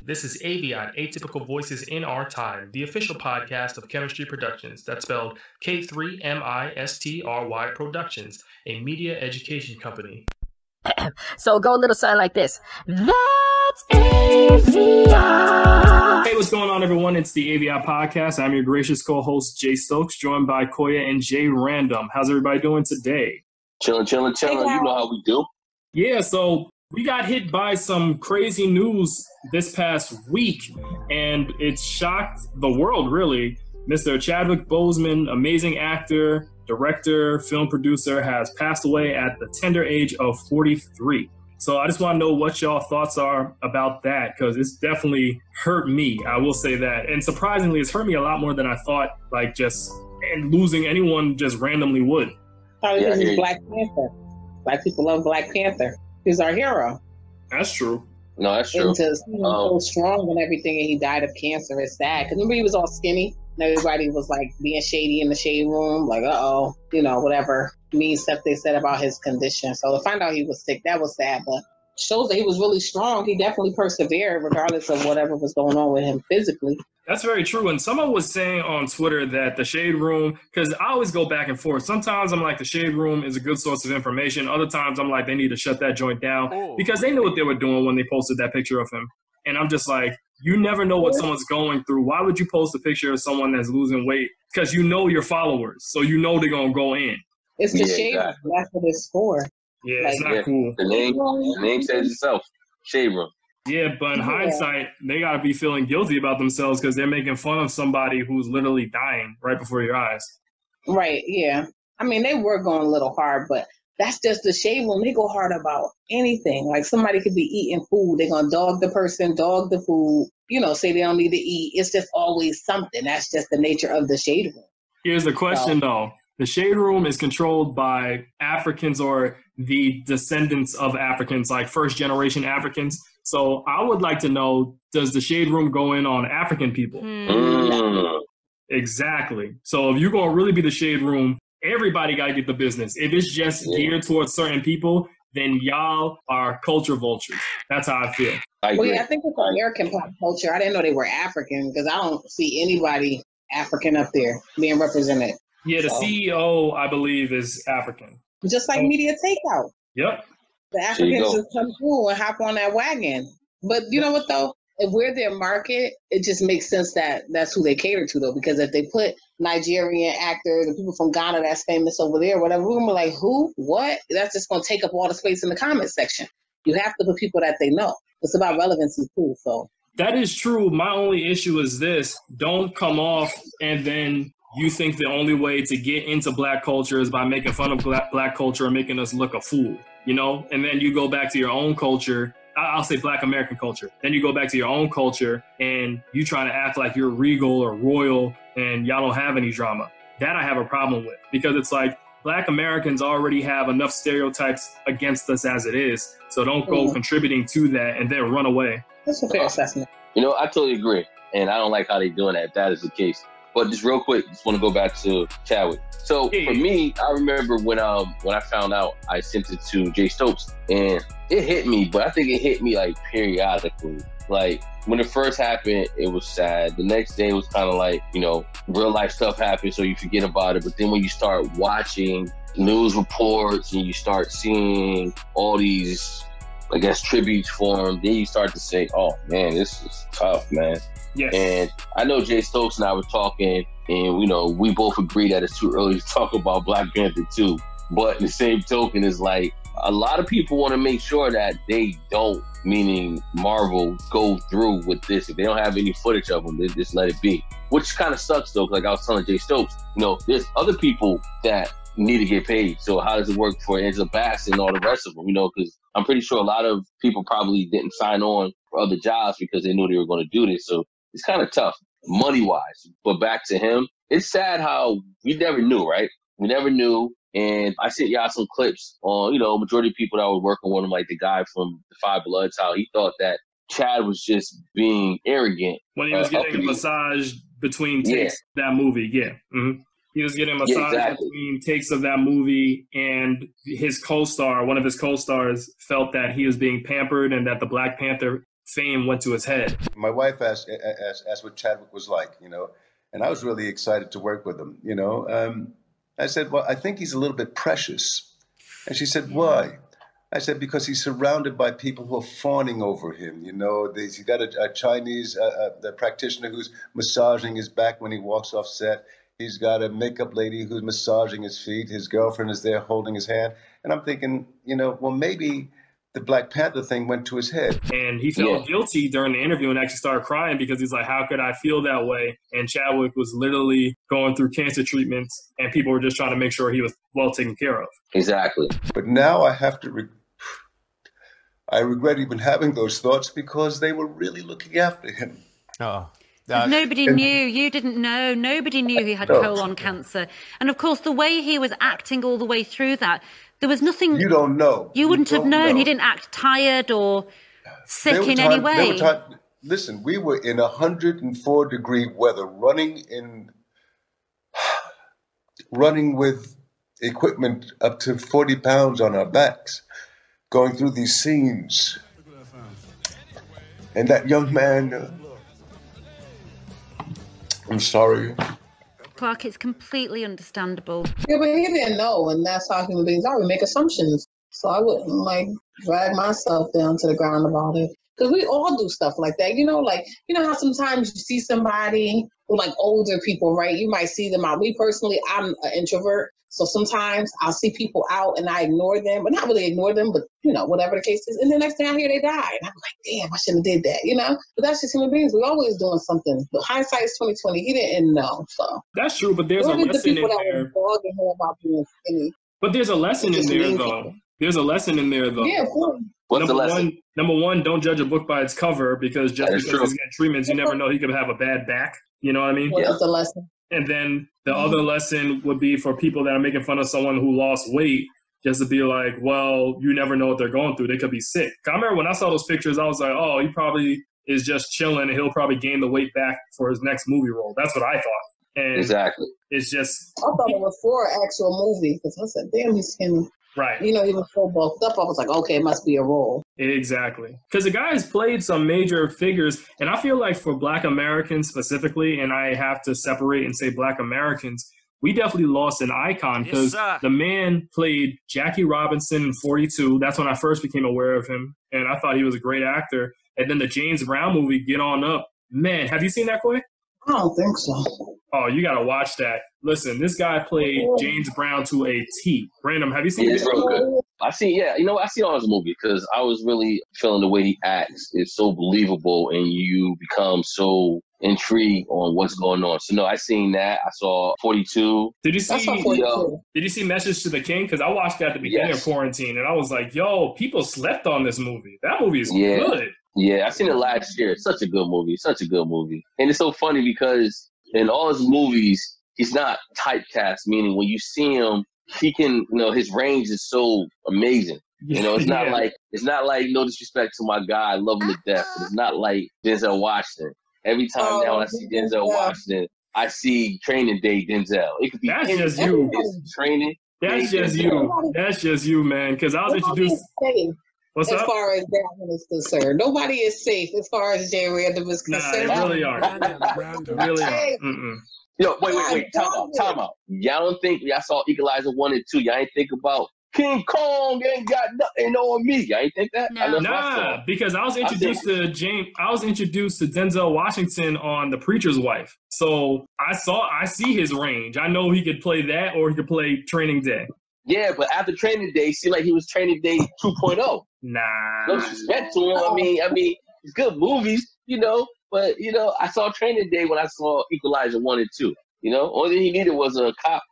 This is AVIOT, Atypical Voices in Our Time, the official podcast of Chemistry Productions. That's spelled K3MISTRY Productions, a media education company. So go a little something like this. That's AVIOT. Hey, what's going on, everyone? It's the AVIOT podcast. I'm your gracious co-host, Jay Stokes, joined by Koya and Jay Random. How's everybody doing today? Chilling. You know how we do. Yeah, so we got hit by some crazy news this past week, and it shocked the world, really. Mr. Chadwick Boseman, amazing actor, director, film producer, has passed away at the tender age of 43. So I just want to know what y'all thoughts are about that, because it's definitely hurt me, I will say that. And surprisingly, it's hurt me a lot more than I thought, and losing anyone just randomly would. Probably because he's Black Panther. Black people love Black Panther. He's our hero. That's true. No, that's true. And to see him so strong and everything, and he died of cancer, it's sad. Because remember, he was all skinny, and everybody was like being shady in the shade room, like, whatever mean stuff they said about his condition. So to find out he was sick, that was sad, but shows that he was really strong. He definitely persevered regardless of whatever was going on with him physically. That's very true. And someone was saying on Twitter that the Shade Room, because I always go back and forth. Sometimes I'm like, the Shade Room is a good source of information. Other times I'm like, they need to shut that joint down because they knew what they were doing when they posted that picture of him. And I'm just like, you never know what someone's going through. Why would you post a picture of someone that's losing weight? Because you know your followers, so you know they're going to go in. It's the Shade Room. That's what it's for. Yeah, it's not cool. The name says itself. Shade Room. Yeah, but in hindsight, they got to be feeling guilty about themselves because they're making fun of somebody who's literally dying right before your eyes. Right, yeah. I mean, they were going a little hard, but that's just the Shade Room. They go hard about anything. Like somebody could be eating food. They're going to dog the person, dog the food, say they don't need to eat. It's just always something. That's just the nature of the Shade Room. Here's the question, though. The Shade Room is controlled by Africans or the descendants of Africans, like first-generation Africans. So I would like to know, does the Shade Room go in on African people? Exactly. So if you're going to really be the Shade Room, everybody got to get the business. If it's just geared towards certain people, then y'all are culture vultures. That's how I feel. I think it's American pop culture. I didn't know they were African because I don't see anybody African up there being represented. Yeah, the CEO, I believe, is African. Just like Media Takeout. Yep. The Africans just come through and hop on that wagon. But you know what, though? If we're their market, it just makes sense that that's who they cater to, though. Because if they put Nigerian actors and people from Ghana that's famous over there, whatever, we're going to be like, who? What? That's just going to take up all the space in the comment section. You have to put people that they know. It's about relevancy, too, so. That is true. My only issue is this. Don't come off and then you think the only way to get into Black culture is by making fun of Black culture and making us look a fool, And then you go back to your own culture. I'll say Black American culture. Then you go back to your own culture and you trying to act like you're regal or royal and y'all don't have any drama. That I have a problem with because it's like Black Americans already have enough stereotypes against us as it is. So don't go contributing to that and then run away. That's a fair assessment. I totally agree. And I don't like how they're doing that if that is the case. But just real quick, just want to go back to Chadwick. So for me, I remember when I found out, I sent it to Jay Stokes, and it hit me. But I think it hit me like periodically. Like when it first happened, it was sad. The next day it was kind of like real life stuff happened, so you forget about it. But then when you start watching news reports and you start seeing all these, I guess, tributes for him, then you start to say, "Oh man, this is tough, man." Yes. And I know Jay Stokes and I were talking, and we both agree that it's too early to talk about Black Panther 2. But the same token is like a lot of people want to make sure that they don't, meaning Marvel, go through with this. If they don't have any footage of them, they just let it be. Which kind of sucks though, like I was telling Jay Stokes, there's other people that need to get paid. So how does it work for Angela Bassett and all the rest of them? Because I'm pretty sure a lot of people probably didn't sign on for other jobs because they knew they were going to do this. So it's kind of tough money-wise. But back to him, it's sad how we never knew, right? We never knew. And I sent y'all some clips on, majority of people that were working with him, like the guy from the Five Bloods, how he thought that Chad was just being arrogant. When he was getting a massage between takes of that movie, He was getting a massage between takes of that movie, and his co-star, one of his co-stars, felt that he was being pampered and that the Black Panther fame went to his head. My wife asked what Chadwick was like, you know, and I was really excited to work with him, you know. I said, well, I think he's a little bit precious. And she said, why? I said, because he's surrounded by people who are fawning over him. You know, he's got a Chinese practitioner who's massaging his back when he walks off set. He's got a makeup lady who's massaging his feet. His girlfriend is there holding his hand. And I'm thinking, you know, well, maybe the Black Panther thing went to his head. And he felt guilty during the interview and actually started crying because he's like, how could I feel that way? And Chadwick was literally going through cancer treatments and people were just trying to make sure he was well taken care of. Exactly. But now I have to I regret even having those thoughts because they were really looking after him. Nobody knew. You didn't know. Nobody knew he had colon cancer. And of course, the way he was acting all the way through that, there was nothing. You don't know. You wouldn't have known. He didn't act tired or sick in any way. Listen, we were in 104-degree weather, running with equipment up to 40 pounds on our backs, going through these scenes. And that young man, I'm sorry. Clark, it's completely understandable. Yeah, but he didn't know, and that's how human beings are. We make assumptions. So I wouldn't, like, drag myself down to the ground about it. Because we all do stuff like that. You know how sometimes you see somebody, with like older people, right? You might see them out. Me personally, I'm an introvert. So sometimes I'll see people out and I ignore them, but not really ignore them, but, you know, whatever the case is. And the next thing I hear they die. And I'm like, damn, I shouldn't have did that, you know? But that's just human beings. We're always doing something. But hindsight is 20/20. He didn't know, so. That's true, but there's a lesson in there. About being skinny. But there's a lesson in there, though. There's a lesson in there, though. Yeah, of course. What's the lesson? Number one, don't judge a book by its cover because just because he's getting treatments, you never know he could have a bad back. You know what I mean? What's the lesson? And then the other lesson would be for people that are making fun of someone who lost weight, just to be like, well, you never know what they're going through. They could be sick. I remember when I saw those pictures, I was like, oh, he probably is just chilling and he'll probably gain the weight back for his next movie role. That's what I thought. And exactly. It's just. I thought it was for an actual movie because I said, damn, he's skinny. Right. You know, he was so bulked up. I was like, okay, it must be a role. Exactly. Because the guy has played some major figures. And I feel like for Black Americans specifically, and I have to separate and say Black Americans, we definitely lost an icon because the man played Jackie Robinson in 42. That's when I first became aware of him. And I thought he was a great actor. And then the James Brown movie, Get On Up. Man, have you seen that, Coy? I don't think so. Oh, you got to watch that. Listen, this guy played James Brown to a T. Random, have you seen it? It's real good. I see all his movie because I was really feeling the way he acts. It's so believable and you become so intrigued on what's going on. So, no, I seen that. I saw 42. Did you see Message to the King? Because I watched that at the beginning of quarantine and I was like, yo, people slept on this movie. That movie is good. Yeah, I seen it last year. It's such a good movie. And it's so funny because in all his movies, he's not typecast, meaning when you see him, he can, his range is so amazing. It's not like, no disrespect to my guy, I love him to death, but it's not like Denzel Washington. Every time now when I see Denzel Washington, I see Training Day Denzel. It could be just you. Training. That's just you. That's just you, man. Because I was introduced. What's as up? far as that is concerned, nobody is safe as far as Jay Random is concerned. Nah, they really aren't. They really aren't. Mm-mm. Yo, wait. Time out. Y'all don't think y'all saw Equalizer 1 and 2? Y'all ain't think about King Kong ain't got nothing on me. Y'all ain't think that? No. Nah, because I was introduced to Denzel Washington on The Preacher's Wife. So I see his range. I know he could play that or he could play Training Day. Yeah, but after Training Day, see, like he was Training Day 2.0. Nah. No disrespect to him. I mean, it's good movies, but, I saw Training Day when I saw Equalizer 1 and 2, Only thing he needed was a cop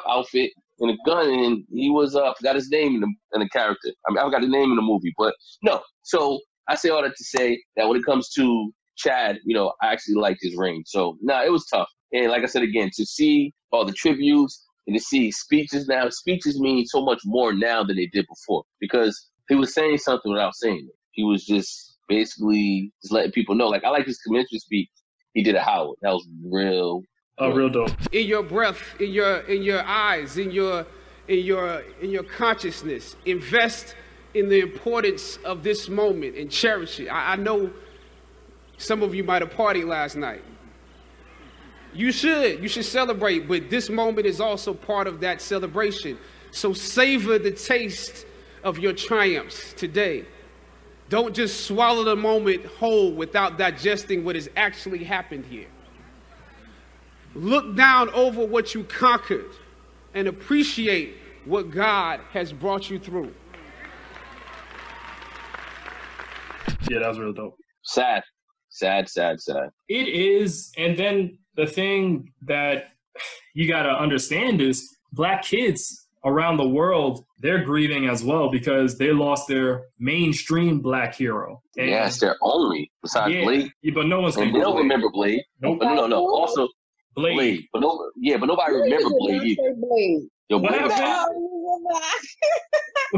outfit and a gun, and he was, forgot his name in the character. I forgot the name in the movie, but no. So I say all that to say that when it comes to Chad, I actually liked his range. So, it was tough. And like I said again, to see all the tributes, and to see speeches now, speeches mean so much more now than they did before because he was saying something without saying it. He was just basically just letting people know. Like, I like his commencement speech he did at Howard. That was real dope. In your breath, in your eyes, in your consciousness, invest in the importance of this moment and cherish it. I know some of you might have partied last night. You should celebrate, but this moment is also part of that celebration. So savor the taste of your triumphs today. Don't just swallow the moment whole without digesting what has actually happened here. Look down over what you conquered and appreciate what God has brought you through. Yeah, that was real dope. Sad. It is. And then the thing that you got to understand is Black kids around the world, they're grieving as well because they lost their mainstream Black hero. And yes, they're only, besides Blade. Yeah, but no one's going to remember Blade. Nope. No. Also, Blade. But nobody remember Blade either. Yo, what happened?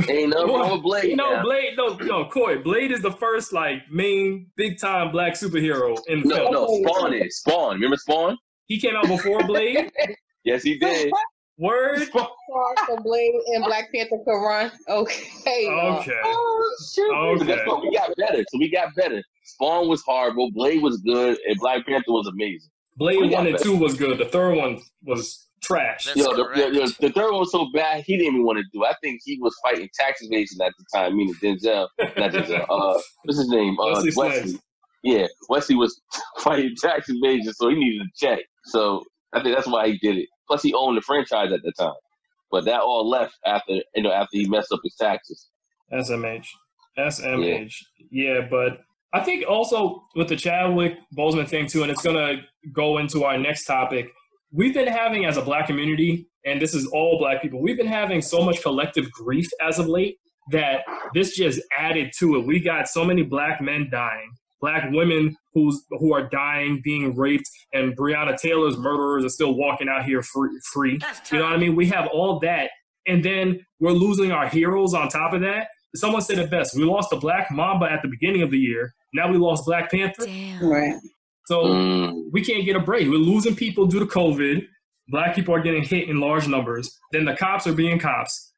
Ain't nothing wrong with Blade. No, Coy. Blade is the first main big time Black superhero in the film. No, Spawn is. Spawn. Remember Spawn? He came out before Blade? Yes, he did. Word? So Blade and Black Panther could run. Okay. Okay. Oh, shit. Okay. That's what we got better. Spawn was horrible. Blade was good. And Black Panther was amazing. Blade 1 and 2 was good. The third one was trash. The third one was so bad, he didn't even want to do it. I think he was fighting tax evasion at the time, meaning Denzel. Not Denzel. What's his name? Wesley. Yeah, Wesley was fighting tax evasion, so he needed a check. So I think that's why he did it. Plus, he owned the franchise at the time. But that all left after he messed up his taxes. SMH. Yeah, but I think also with the Chadwick Boseman thing too, and it's going to go into our next topic, we've been having as a Black community, and this is all Black people, we've been having so much collective grief as of late that this just added to it. We got so many Black men dying, Black women who are dying, being raped, and Breonna Taylor's murderers are still walking out here free. You know what I mean? We have all that, and then we're losing our heroes on top of that. Someone said it best. We lost the Black Mamba at the beginning of the year. Now we lost Black Panther. Damn. Right. So we can't get a break. We're losing people due to COVID. Black people are getting hit in large numbers. Then the cops are being cops.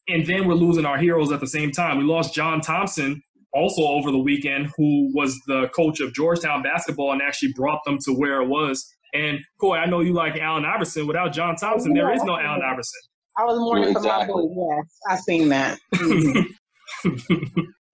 And then we're losing our heroes at the same time. We lost John Thompson also over the weekend, who was the coach of Georgetown basketball and actually brought them to where it was. And, Coy, I know you like Allen Iverson. Without John Thompson, there is no Allen Iverson. I was mourning for my boy. Yes, I seen that.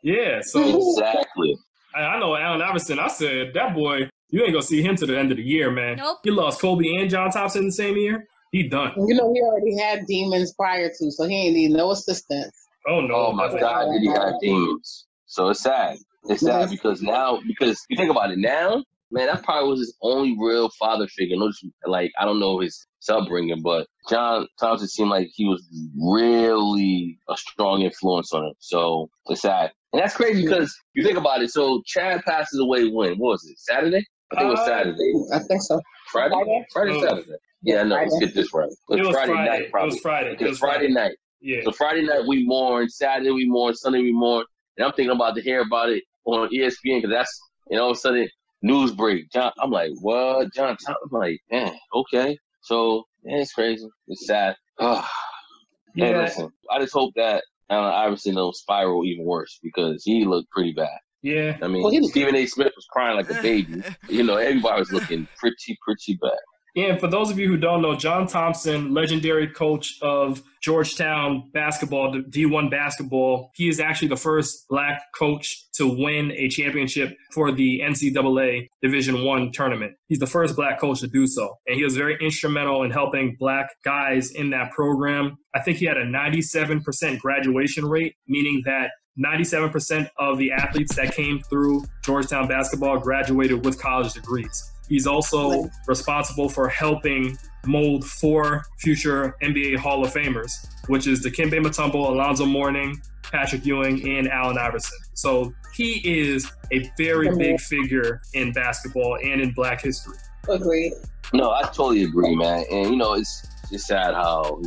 Yeah, so exactly. I know Allen Iverson. I said, that boy, you ain't gonna see him to the end of the year, man. Nope. He lost Kobe and John Thompson in the same year. He done. You know, he already had demons prior to, so he ain't need no assistance. Oh no! Oh my God, did he have demons? So it's sad. It's sad because you think about it now, man, that probably was his only real father figure. I don't know his upbringing, but John Thompson seemed like he was really a strong influence on him. So it's sad. And that's crazy because you think about it. So Chad passes away when? What was it? Saturday? I think it was Saturday. I think so. Friday, Saturday. Yeah, no, let's get this right. It was Friday night, probably. It was Friday. It was Friday night. Yeah. So Friday night we mourn, Saturday we mourn, Sunday we mourn. And I'm thinking about to hear about it on ESPN because that's, all of a sudden, news break. I'm like, what? John Thompson? I'm like, man, okay. So, it's crazy. It's sad. Hey, listen, I just hope that Allen Iverson don't spiral even worse because he looked pretty bad. Yeah. I mean, Stephen A. Smith was crying like a baby. Everybody was looking pretty bad. Yeah, and for those of you who don't know, John Thompson, legendary coach of Georgetown basketball, D1 basketball, he is actually the first Black coach to win a championship for the NCAA Division I tournament. He's the first Black coach to do so, and he was very instrumental in helping Black guys in that program. I think he had a 97% graduation rate, meaning that 97% of the athletes that came through Georgetown basketball graduated with college degrees. He's also responsible for helping mold 4 future NBA Hall of Famers, which is Dikembe Mutombo, Alonzo Mourning, Patrick Ewing, and Allen Iverson. So he is a very big figure in basketball and in Black history. Agreed. No, I totally agree, man. And, it's sad how,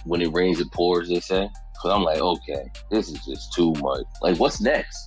when it rains, it pours, they say. Because I'm like, okay, this is just too much. Like, what's next?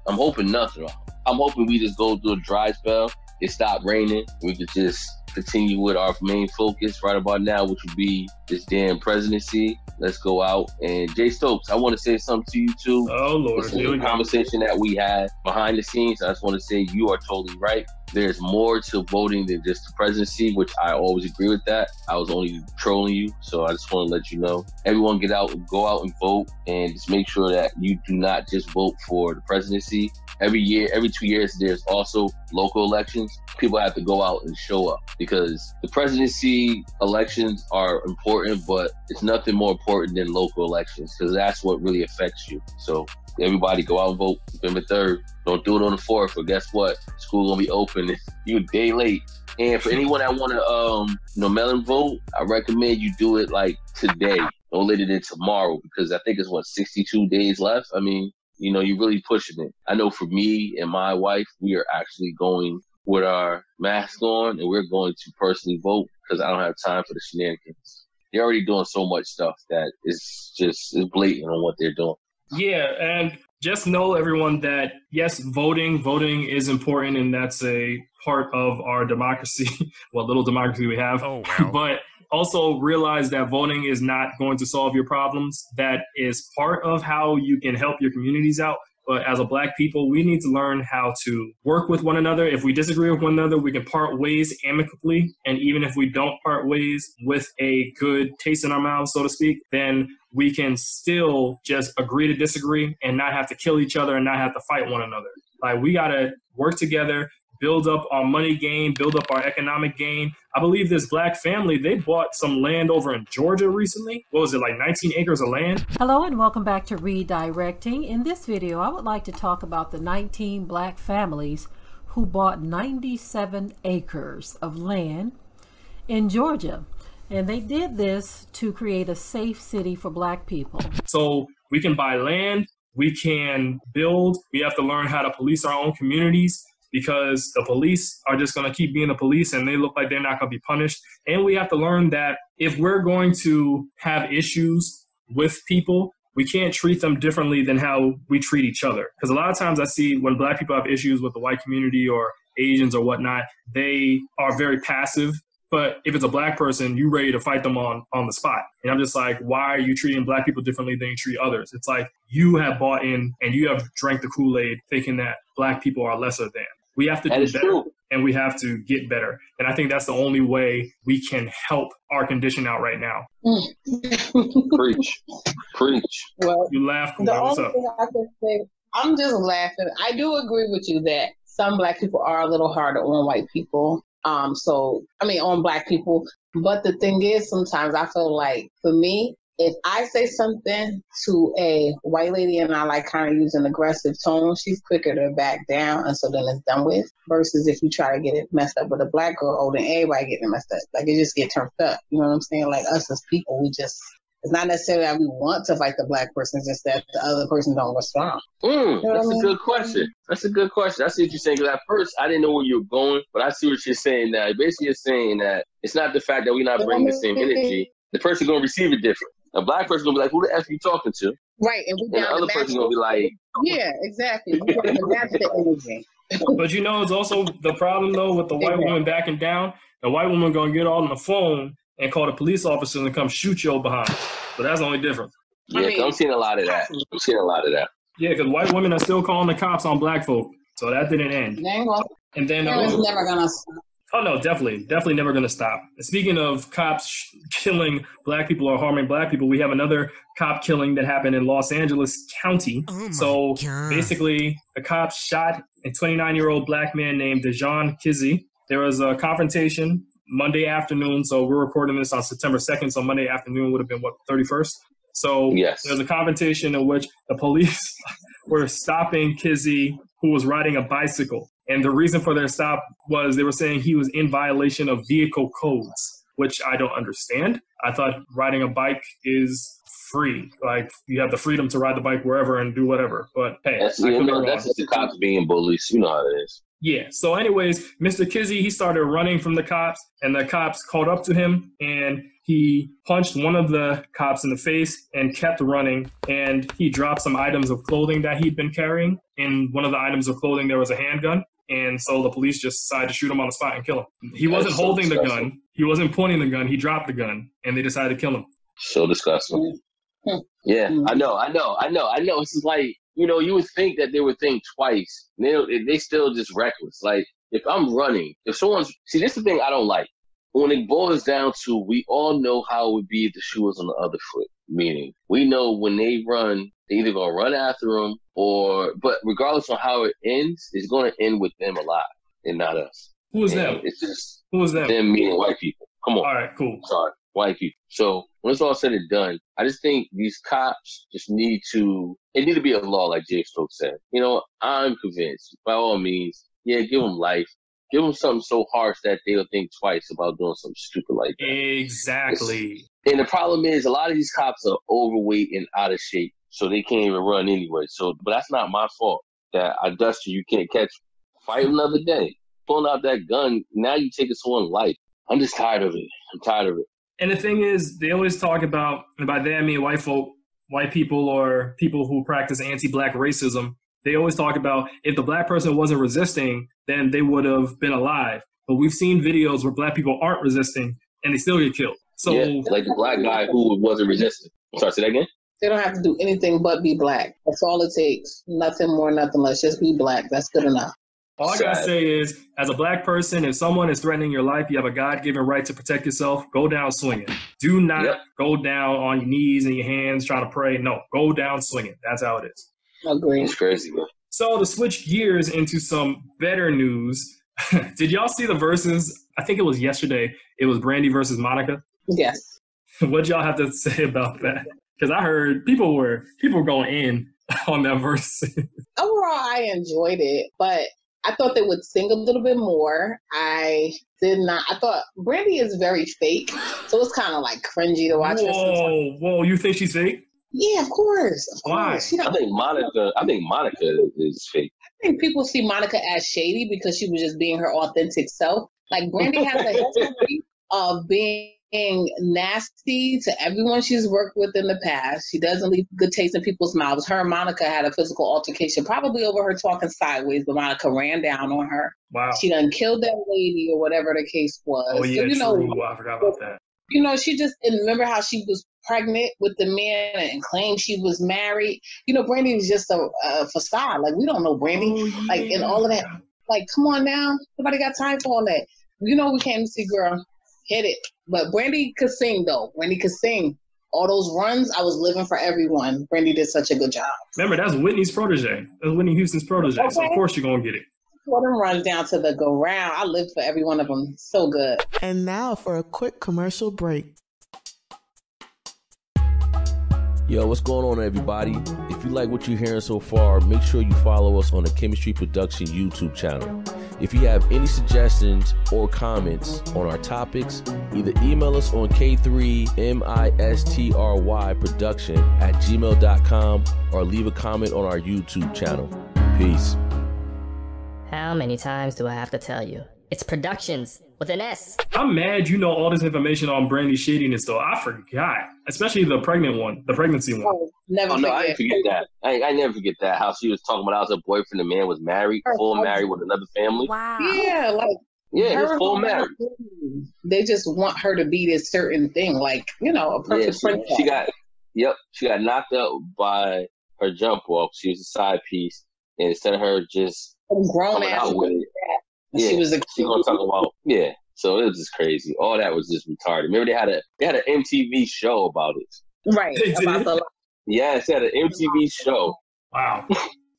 I'm hoping nothing. I'm hoping we just go through a dry spell. It stopped raining. We could just continue with our main focus right about now, which would be this damn presidency. Let's go out. And Jay Stokes, I want to say something to you too. Oh, Lord. This is a conversation that we had behind the scenes. I just want to say you are totally right. There's more to voting than just the presidency, which I always agree with that. I was only trolling you, so I just want to let you know. Everyone go out and vote, and just make sure that you do not just vote for the presidency. Every 2 years, there's also local elections. People have to go out and show up because the presidency elections are important, but it's nothing more important than local elections because that's what really affects you. So everybody go out and vote November 3rd. Don't do it on the 4th, but guess what? School gonna be open. You a day late. And for anyone that want to mail and vote, I recommend you do it like today, no later than tomorrow, because I think it's 62 days left. I mean, you're really pushing it. I know for me and my wife, we are actually going with our mask on, and we're going to personally vote because I don't have time for the shenanigans. They're already doing so much stuff that it's blatant on what they're doing. Yeah, and just know, everyone, that yes, voting is important, and that's a part of our democracy, what little democracy we have. Oh, wow. But also realize that voting is not going to solve your problems. That is part of how you can help your communities out. But as a Black people, we need to learn how to work with one another. If we disagree with one another, we can part ways amicably. And even if we don't part ways with a good taste in our mouths, so to speak, then we can still just agree to disagree and not have to kill each other and not have to fight one another. Like, we got to work together, build up our money game, build up our economic game. I believe this Black family, they bought some land over in Georgia recently. What was it, like 19 acres of land? Hello and welcome back to Redirecting. In this video, I would like to talk about the 19 Black families who bought 97 acres of land in Georgia. And they did this to create a safe city for Black people. So we can buy land, we can build, we have to learn how to police our own communities, because the police are just going to keep being the police and they look like they're not going to be punished. And we have to learn that if we're going to have issues with people, we can't treat them differently than how we treat each other. Because a lot of times I see when Black people have issues with the white community or Asians or whatnot, they are very passive. But if it's a Black person, you're ready to fight them on the spot. And I'm just like, why are you treating Black people differently than you treat others? It's like you have bought in and you have drank the Kool-Aid thinking that Black people are lesser than. We have to do better, true. And we have to get better. And I think that's the only way we can help our condition out right now. Preach. Well, you laugh. The only thing I can say, I'm just laughing. I do agree with you that some Black people are a little harder on white people. On Black people. But the thing is, sometimes I feel like, for me, if I say something to a white lady and I kind of use an aggressive tone, she's quicker to back down, and so then it's done with. Versus if you try to get it messed up with a Black girl, then everybody getting it messed up. Like, it just get turned up. You know what I'm saying? Like, us as people, it's not necessarily that we want to fight the Black person, it's just that the other person don't respond. That's a good question. That's a good question. I see what you're saying. Because at first, I didn't know where you were going, but I see what you're saying now. Basically, you're saying that it's not the fact that we're not bringing the same energy. The person going to receive it different. A Black person going to be like, who the F are you talking to? Right. And the other person going to be like... Yeah, exactly. You got to match the energy. But it's also the problem, though, with the white woman backing down. The white woman going to get on the phone and call the police officer and come shoot your behind. So that's the only difference. Yeah, I'm seeing a lot of that. Yeah, because white women are still calling the cops on Black folk. So that didn't end. And then... it's never going to stop. Oh, no, definitely never going to stop. Speaking of cops killing Black people or harming Black people, we have another cop killing that happened in Los Angeles County. So basically, the cops shot a 29-year-old Black man named Dejon Kizzy. There was a confrontation Monday afternoon. So we're recording this on September 2nd. So Monday afternoon would have been, 31st? So yes. There was a confrontation in which the police were stopping Kizzy, who was riding a bicycle. And the reason for their stop was they were saying he was in violation of vehicle codes, which I don't understand. I thought riding a bike is free. Like, you have the freedom to ride the bike wherever and do whatever. But hey, that's just the cops being bullies. You know how it is. Yeah. So anyways, Mr. Kizzy, he started running from the cops, and the cops caught up to him, and he punched one of the cops in the face and kept running, and he dropped some items of clothing that he'd been carrying. In one of the items of clothing, there was a handgun. And so the police just decided to shoot him on the spot and kill him. He wasn't holding the gun. He wasn't pointing the gun. He dropped the gun, and they decided to kill him. So disgusting. Yeah, I know. It's just like, you would think that they would think twice. They still just reckless. Like, if I'm running, if someone's... See, this is the thing I don't like. When it boils down to, we all know how it would be if the shoe was on the other foot. Meaning, we know when they run, they either going to run after them but regardless of how it ends, it's going to end with them alive and not us. Who is them? It's just Who is them? Them meaning white people. Come on. All right, cool. Sorry, white people. So when it's all said and done, I just think these cops just need to be a law, like Jay Stokes said. I'm convinced, by all means, give them life. Give them something so harsh that they'll think twice about doing something stupid like that. Exactly. And the problem is, a lot of these cops are overweight and out of shape, so they can't even run anyway. But that's not my fault that I dust you can't catch me. Fight another day. Pulling out that gun, now you taking someone's life. I'm just tired of it. I'm tired of it. And the thing is, they always talk about, and by that I mean white people or people who practice anti-black racism, they always talk about if the black person wasn't resisting, then they would have been alive. But we've seen videos where black people aren't resisting and they still get killed. So, like the black guy who wasn't resisting. Sorry, say that again? They don't have to do anything but be black. That's all it takes. Nothing more, nothing less. Just be black. That's good enough. All I gotta say is, as a black person, if someone is threatening your life, you have a God-given right to protect yourself. Go down swinging. Do not go down on your knees and your hands trying to pray. No, go down swinging. That's how it is. Agreed. It's crazy, man. So to switch gears into some better news, did y'all see the verses? I think it was yesterday. It was Brandy versus Monica. Yes. What y'all have to say about that? Because I heard people were going in on that verse. Overall, I enjoyed it, but I thought they would sing a little bit more. I did not. I thought Brandy is very fake, so it's kind of like cringy to watch her. Whoa, you think she's fake? Yeah, of course. Why? I think Monica is fake. I think people see Monica as shady because she was just being her authentic self. Like, Brandy has a history of being nasty to everyone she's worked with in the past. She doesn't leave good taste in people's mouths. Her and Monica had a physical altercation, probably over her talking sideways, but Monica ran down on her. Wow. She done killed that lady or whatever the case was. Oh, yeah, so, true. I forgot about that. She just, and remember how she was pregnant with the man and claimed she was married. Brandy is just a facade. Like, we don't know Brandy. Oh, yeah. Like, and all of that. Like, come on now. Nobody got time for all that. We came to see, girl. Hit it. But Brandy could sing, though. Brandy could sing. All those runs, I was living for everyone. Brandy did such a good job. Remember, that's Whitney's protege. That's Whitney Houston's protege. Okay. So, of course, you're going to get it. All them runs down to the ground. I lived for every one of them. So good. And now for a quick commercial break. Yo, what's going on, everybody? If you like what you're hearing so far, make sure you follow us on the Chemistry Production YouTube channel. If you have any suggestions or comments on our topics, either email us on k3mistryproduction@gmail.com or leave a comment on our YouTube channel. Peace. How many times do I have to tell you? It's Productions with an S. I'm mad you know all this information on Brandy's shadiness, though. I forgot. Especially the pregnancy one. I didn't forget that. I never forget that. How she was talking about how her boyfriend, the man, was married, full married with another family. Wow. Yeah, like. Yeah, he's full married. They just want her to be this certain thing, like, a perfect friend. She got knocked out by her jump rope. She was a side piece. And instead of her just grown ass with it. Yeah, she gonna talk about So it was just crazy. All that was just retarded. Remember they had an MTV show about it. Right. Yes, they had an MTV show. Wow.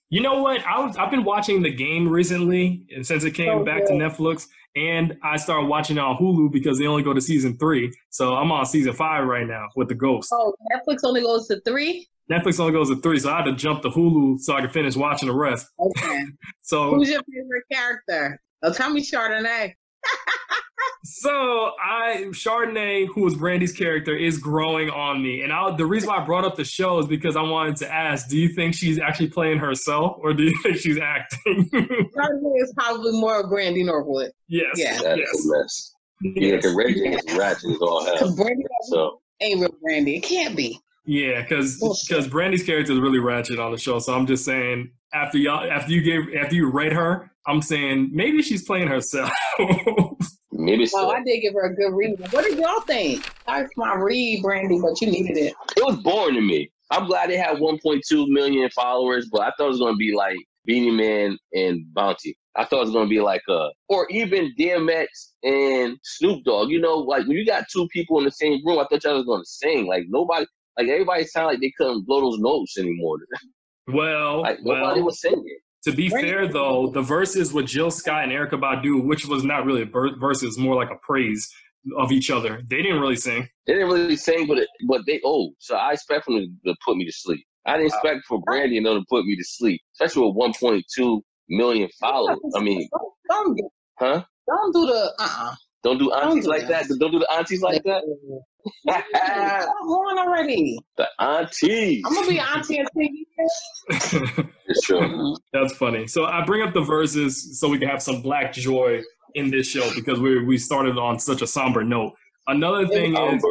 You know what? I've been watching The Game recently, and since it came back to Netflix, and I started watching it on Hulu because they only go to season 3. So I'm on season 5 right now with The Ghost. Oh, Netflix only goes to 3? Netflix only goes to 3, so I had to jump to Hulu so I could finish watching the rest. Okay. So who's your favorite character? Oh, tell me Chardonnay. So Chardonnay, who was Brandy's character, is growing on me. And the reason why I brought up the show is because I wanted to ask, do you think she's actually playing herself or do you think she's acting? Chardonnay is probably more of Brandy Norwood. Yes. Yeah. That's a mess. Yeah, because Reggie is ratchet as all hell. Brandy ain't real Brandy. It can't be. Yeah, because Brandy's character is really ratchet on the show. So I'm just saying, after you rate her, I'm saying maybe she's playing herself. Maybe so. Oh, I did give her a good read. What did y'all think? That's my read, Brandy, but you needed it. It was boring to me. I'm glad they had 1.2 million followers, but I thought it was going to be like Beanie Man and Bounty. I thought it was going to be like or even DMX and Snoop Dogg. You know, like when you got two people in the same room, I thought y'all was going to sing. Like nobody, like everybody sounded like they couldn't blow those notes anymore. Well, like nobody was singing. To be fair, though, the verses with Jill Scott and Erykah Badu, which was not really a verse, more like a praise of each other. They didn't really sing. They didn't really sing, but they so I expect them to put me to sleep. I didn't expect for Brandy and them to put me to sleep, especially with 1.2 million followers. I mean, don't do the Don't do aunties like that. Don't do the aunties like that. I'm on already. The aunties. I'm gonna be auntie and TV. It's true. That's funny. So I bring up the verses so we can have some black joy in this show because we started on such a somber note. Another thing is,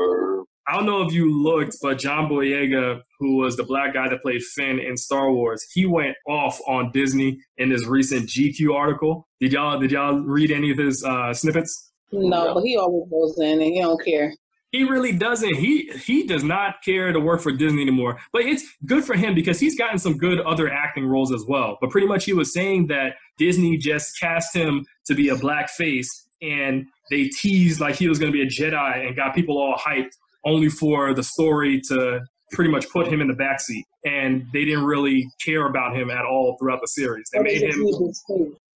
I don't know if you looked, but John Boyega, who was the black guy that played Finn in Star Wars, he went off on Disney in this recent GQ article. Did y'all read any of his snippets? No, but he always goes in and he don't care. He really doesn't. He does not care to work for Disney anymore. But it's good for him because he's gotten some good other acting roles as well. But pretty much he was saying that Disney just cast him to be a black face and they teased like he was going to be a Jedi and got people all hyped only for the story to pretty much put him in the backseat. And they didn't really care about him at all throughout the series. They made him...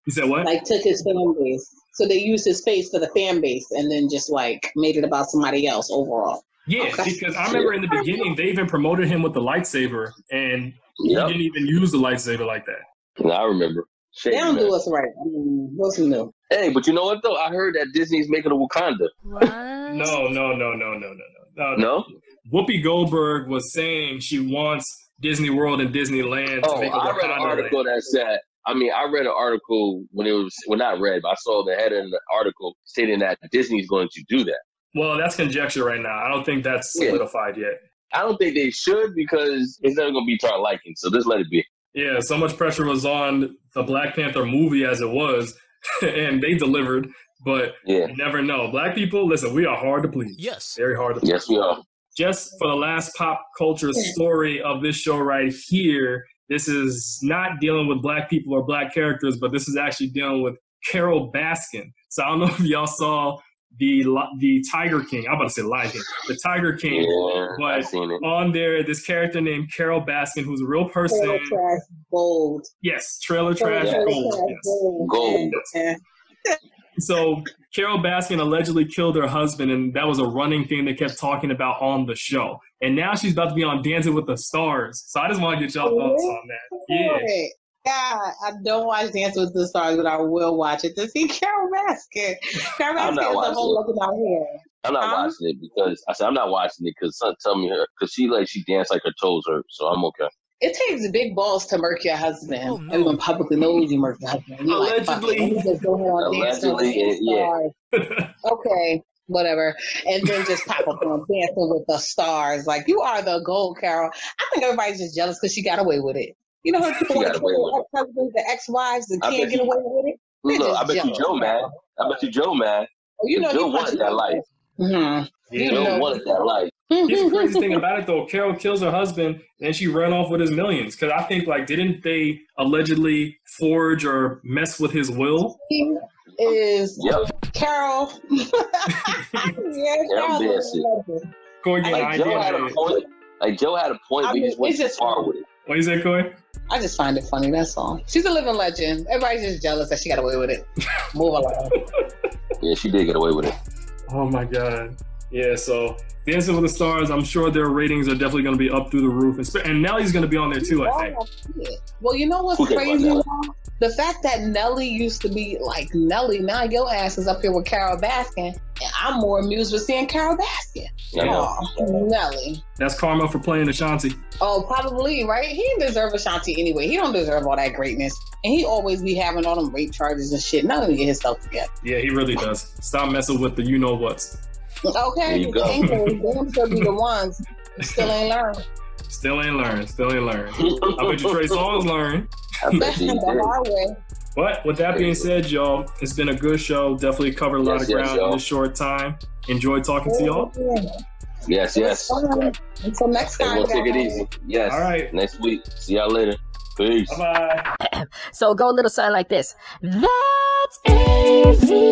You said what? Like took his fan base. So they used his face for the fan base and then just like made it about somebody else overall. Yeah, because I remember in the beginning, they even promoted him with the lightsaber and he didn't even use the lightsaber like that. No, I remember. They don't do us right. I mean, what's new? Hey, but you know what though? I heard that Disney's making a Wakanda. What? No? Whoopi Goldberg was saying she wants Disney World and Disneyland to make a Wakanda. I read an article that said, I read an article when it was, well, not read, but I saw the header in the article stating that Disney's going to do that. Well, that's conjecture right now. I don't think that's solidified yet. I don't think they should because it's never going to be to our liking. So just let it be. Yeah, so much pressure was on the Black Panther movie as it was, and they delivered. But you never know. Black people, listen, we are hard to please. Yes. Very hard to please. Yes, we are. Just for the last pop culture story of this show right here, this is not dealing with black people or black characters, but this is actually dealing with Carol Baskin. So I don't know if y'all saw the Tiger King. I'm about to say Lion King. The Tiger King. Yeah, but I've seen it. On there, this character named Carol Baskin, who's a real person. Trailer Trash Gold. Yes, Trailer Trash Gold. Yes. Gold. Yeah. So Carol Baskin allegedly killed her husband, and that was a running thing they kept talking about on the show. And now she's about to be on Dancing with the Stars. So I just want to get y'all thoughts on that. Yeah. God, I don't watch Dancing with the Stars, but I will watch it to see Carol Baskin. Carol Baskin is a whole look about here. I'm not watching it because I'm not watching it because son tell me her because she danced like her toes hurt, so I'm okay. It takes big balls to murk your husband. Oh, no. Everyone publicly knows you murked your husband. You're allegedly. Okay, whatever. And then just pop up on Dancing with the Stars. Like, you are the gold, Carol. I think everybody's just jealous because she got away with it. You know how people want to kill their ex-husbands, their ex-wives, and can't get away with it? Look, I bet you Joe mad. Oh, you know Joe wanted that life. Mm-hmm. You Joe wanted that life. Here's the crazy thing about it, though. Carol kills her husband, and she ran off with his millions. Because I think, didn't they allegedly forge or mess with his will? He is Carol. Carol dancing. Joe had a point, but he just went too far with it. What you say, Coy? I just find it funny, that's all. She's a living legend. Everybody's just jealous that she got away with it. Move along. Yeah, she did get away with it. Oh, my God. Yeah, so Dancing with the Stars, I'm sure their ratings are definitely going to be up through the roof. And Nellie's going to be on there, too, I think. Well, you know what's crazy? The fact that Nellie used to be like Nellie, now your ass is up here with Carol Baskin, and I'm more amused with seeing Carol Baskin. Yeah. Nellie. That's karma for playing Ashanti. Oh, probably, right? He didn't deserve Ashanti anyway. He don't deserve all that greatness. And he always be having all them rape charges and shit. Not gonna get himself together. Yeah, he really does. Stop messing with the you-know-whats. Okay, there you go. Them should be the ones still ain't learned. Still ain't learned. I bet you Trey Songz learned. I bet you the hard way. But with that being said, y'all, it's been a good show. Definitely covered a lot of ground in a short time. Enjoyed talking to y'all. Yes. Until next time. We'll take it easy. Yes. All right. Next week. See y'all later. Peace. Bye-bye. So go a little something like this. That's AVIOT.